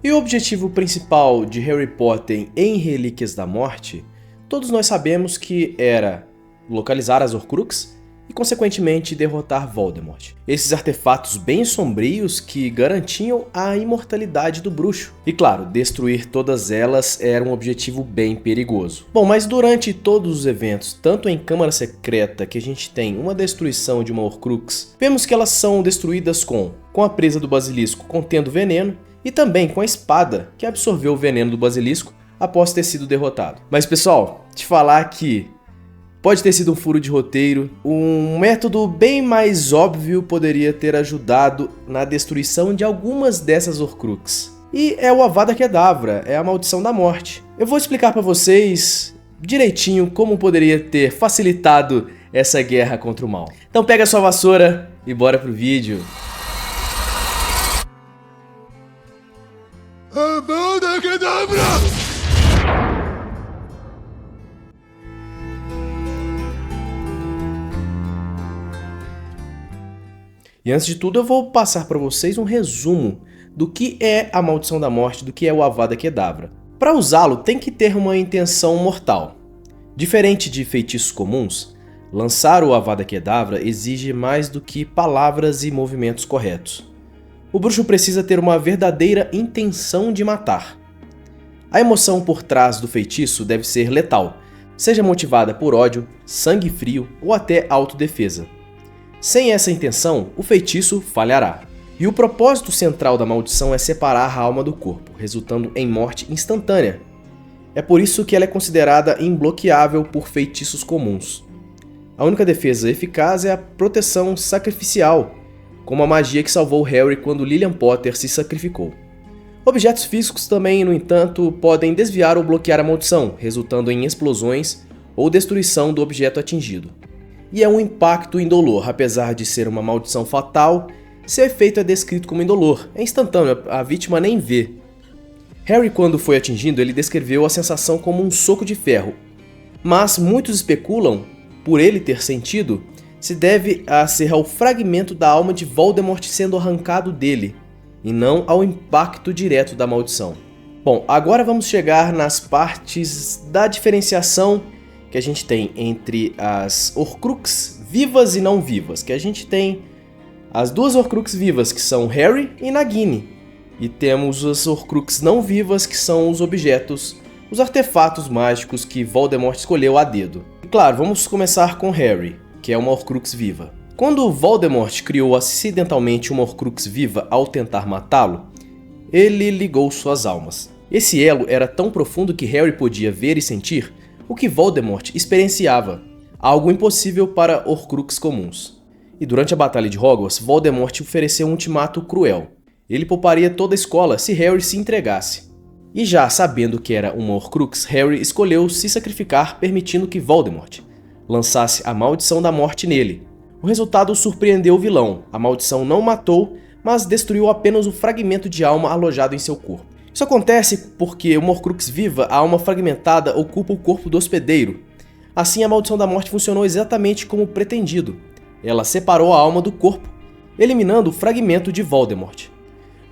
E o objetivo principal de Harry Potter em Relíquias da Morte, todos nós sabemos que era localizar as Horcruxes e, consequentemente, derrotar Voldemort. Esses artefatos bem sombrios que garantiam a imortalidade do bruxo. E claro, destruir todas elas era um objetivo bem perigoso. Bom, mas durante todos os eventos, tanto em Câmara Secreta, que a gente tem uma destruição de uma Horcrux, vemos que elas são destruídas com a presa do basilisco contendo veneno e também com a espada que absorveu o veneno do basilisco após ter sido derrotado. Mas pessoal, te falar que pode ter sido um furo de roteiro, um método bem mais óbvio poderia ter ajudado na destruição de algumas dessas Horcruxes. E é o Avada Kedavra, é a maldição da morte. Eu vou explicar para vocês direitinho como poderia ter facilitado essa guerra contra o mal. Então pega a sua vassoura e bora pro vídeo. Avada Kedavra! E antes de tudo eu vou passar para vocês um resumo do que é a Maldição da Morte, do que é o Avada Kedavra. Para usá-lo tem que ter uma intenção mortal. Diferente de feitiços comuns, lançar o Avada Kedavra exige mais do que palavras e movimentos corretos. O bruxo precisa ter uma verdadeira intenção de matar. A emoção por trás do feitiço deve ser letal, seja motivada por ódio, sangue frio ou até autodefesa. Sem essa intenção, o feitiço falhará. E o propósito central da maldição é separar a alma do corpo, resultando em morte instantânea. É por isso que ela é considerada imbloqueável por feitiços comuns. A única defesa eficaz é a proteção sacrificial, como a magia que salvou Harry quando Lilian Potter se sacrificou. Objetos físicos também, no entanto, podem desviar ou bloquear a maldição, resultando em explosões ou destruição do objeto atingido. E é um impacto indolor, apesar de ser uma maldição fatal, seu efeito é descrito como indolor, é instantâneo, a vítima nem vê. Harry, quando foi atingido, ele descreveu a sensação como um soco de ferro, mas muitos especulam, por ele ter sentido, se deve ser ao fragmento da alma de Voldemort sendo arrancado dele, e não ao impacto direto da maldição. Bom, agora vamos chegar nas partes da diferenciação que a gente tem entre as Horcruxes vivas e não vivas, que a gente tem as duas Horcruxes vivas, que são Harry e Nagini, e temos as Horcruxes não vivas, que são os objetos, os artefatos mágicos que Voldemort escolheu a dedo. E claro, vamos começar com Harry, que é uma Horcrux viva. Quando Voldemort criou acidentalmente uma Horcrux viva ao tentar matá-lo, ele ligou suas almas. Esse elo era tão profundo que Harry podia ver e sentir o que Voldemort experienciava, algo impossível para Horcruxes comuns. E durante a Batalha de Hogwarts, Voldemort ofereceu um ultimato cruel. Ele pouparia toda a escola se Harry se entregasse. E já sabendo que era uma Horcrux, Harry escolheu se sacrificar, permitindo que Voldemort lançasse a Maldição da Morte nele. O resultado surpreendeu o vilão. A maldição não o matou, mas destruiu apenas o fragmento de alma alojado em seu corpo. Isso acontece porque uma Horcrux viva, a alma fragmentada, ocupa o corpo do hospedeiro. Assim, a Maldição da Morte funcionou exatamente como pretendido. Ela separou a alma do corpo, eliminando o fragmento de Voldemort.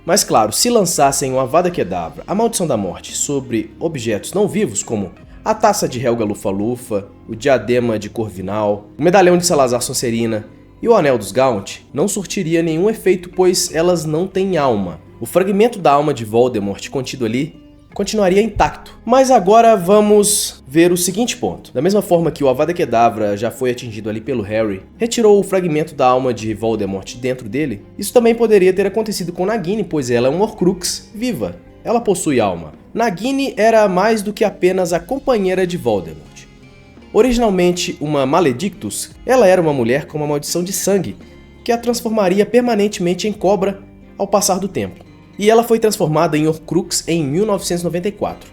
Mas claro, se lançassem o Avada Kedavra, a Maldição da Morte, sobre objetos não vivos, como a taça de Helga Lufa-Lufa, o diadema de Corvinal, o medalhão de Salazar Sonserina e o anel dos Gaunt, não surtiria nenhum efeito, pois elas não têm alma. O fragmento da alma de Voldemort contido ali continuaria intacto. Mas agora vamos ver o seguinte ponto. Da mesma forma que o Avada Kedavra já foi atingido ali pelo Harry, retirou o fragmento da alma de Voldemort dentro dele, isso também poderia ter acontecido com Nagini, pois ela é uma Horcrux viva. Ela possui alma. Nagini era mais do que apenas a companheira de Voldemort. Originalmente uma Maledictus, ela era uma mulher com uma maldição de sangue, que a transformaria permanentemente em cobra ao passar do tempo. E ela foi transformada em Horcrux em 1994.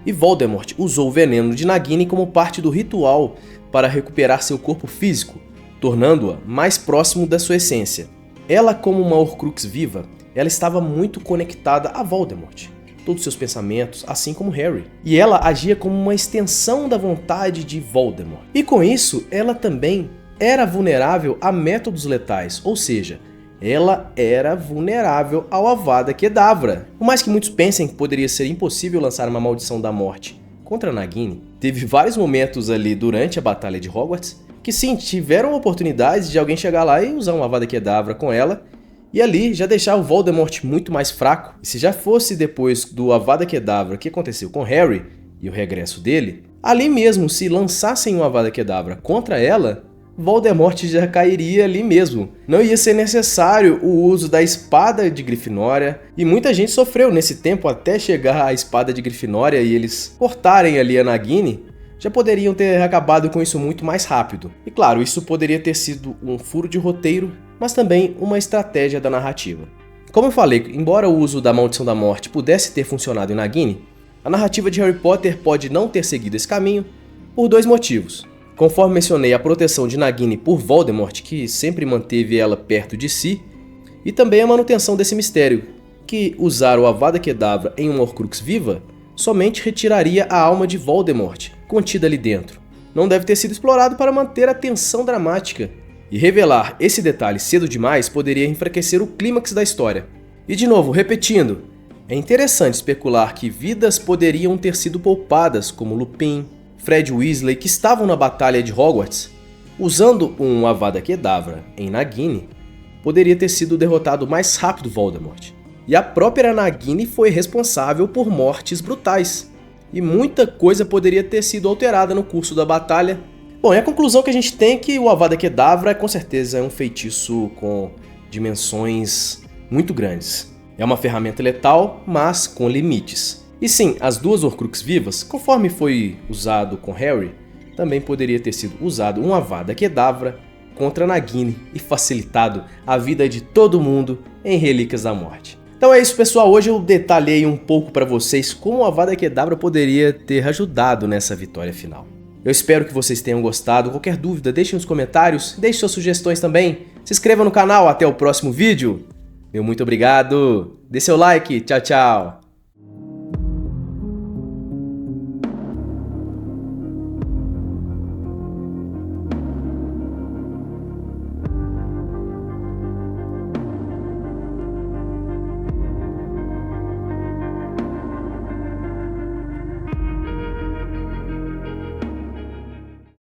E Voldemort usou o veneno de Nagini como parte do ritual para recuperar seu corpo físico, tornando-a mais próximo da sua essência. Ela, como uma Horcrux viva, ela estava muito conectada a Voldemort, todos seus pensamentos, assim como Harry. E ela agia como uma extensão da vontade de Voldemort. E com isso, ela também era vulnerável a métodos letais, ou seja, ela era vulnerável ao Avada Kedavra. Por mais que muitos pensem que poderia ser impossível lançar uma maldição da morte contra Nagini, teve vários momentos ali durante a batalha de Hogwarts que sim, tiveram oportunidades de alguém chegar lá e usar uma Avada Kedavra com ela e ali já deixar o Voldemort muito mais fraco. E se já fosse depois do Avada Kedavra que aconteceu com Harry e o regresso dele, ali mesmo se lançassem uma Avada Kedavra contra ela, Voldemort já cairia ali mesmo. Não ia ser necessário o uso da espada de Grifinória, e muita gente sofreu nesse tempo até chegar a espada de Grifinória e eles cortarem ali a Nagini. Já poderiam ter acabado com isso muito mais rápido. E claro, isso poderia ter sido um furo de roteiro, mas também uma estratégia da narrativa. Como eu falei, embora o uso da Maldição da Morte pudesse ter funcionado em Nagini, a narrativa de Harry Potter pode não ter seguido esse caminho por dois motivos. Conforme mencionei, a proteção de Nagini por Voldemort, que sempre manteve ela perto de si, e também a manutenção desse mistério, que usar o Avada Kedavra em uma Horcrux viva somente retiraria a alma de Voldemort, contida ali dentro. Não deve ter sido explorado para manter a tensão dramática, e revelar esse detalhe cedo demais poderia enfraquecer o clímax da história. E de novo, repetindo, é interessante especular que vidas poderiam ter sido poupadas, como Lupin, Fred Weasley, que estavam na batalha de Hogwarts. Usando um Avada Kedavra em Nagini, poderia ter sido derrotado mais rápido Voldemort. E a própria Nagini foi responsável por mortes brutais. E muita coisa poderia ter sido alterada no curso da batalha. Bom, e a conclusão que a gente tem é que o Avada Kedavra com certeza é um feitiço com dimensões muito grandes. É uma ferramenta letal, mas com limites. E sim, as duas Horcrux vivas, conforme foi usado com Harry, também poderia ter sido usado um Avada Kedavra contra Nagini e facilitado a vida de todo mundo em Relíquias da Morte. Então é isso, pessoal. Hoje eu detalhei um pouco para vocês como o Avada Kedavra poderia ter ajudado nessa vitória final. Eu espero que vocês tenham gostado. Qualquer dúvida, deixem nos comentários, deixem suas sugestões também. Se inscreva no canal. Até o próximo vídeo. Meu muito obrigado. Dê seu like. Tchau, tchau.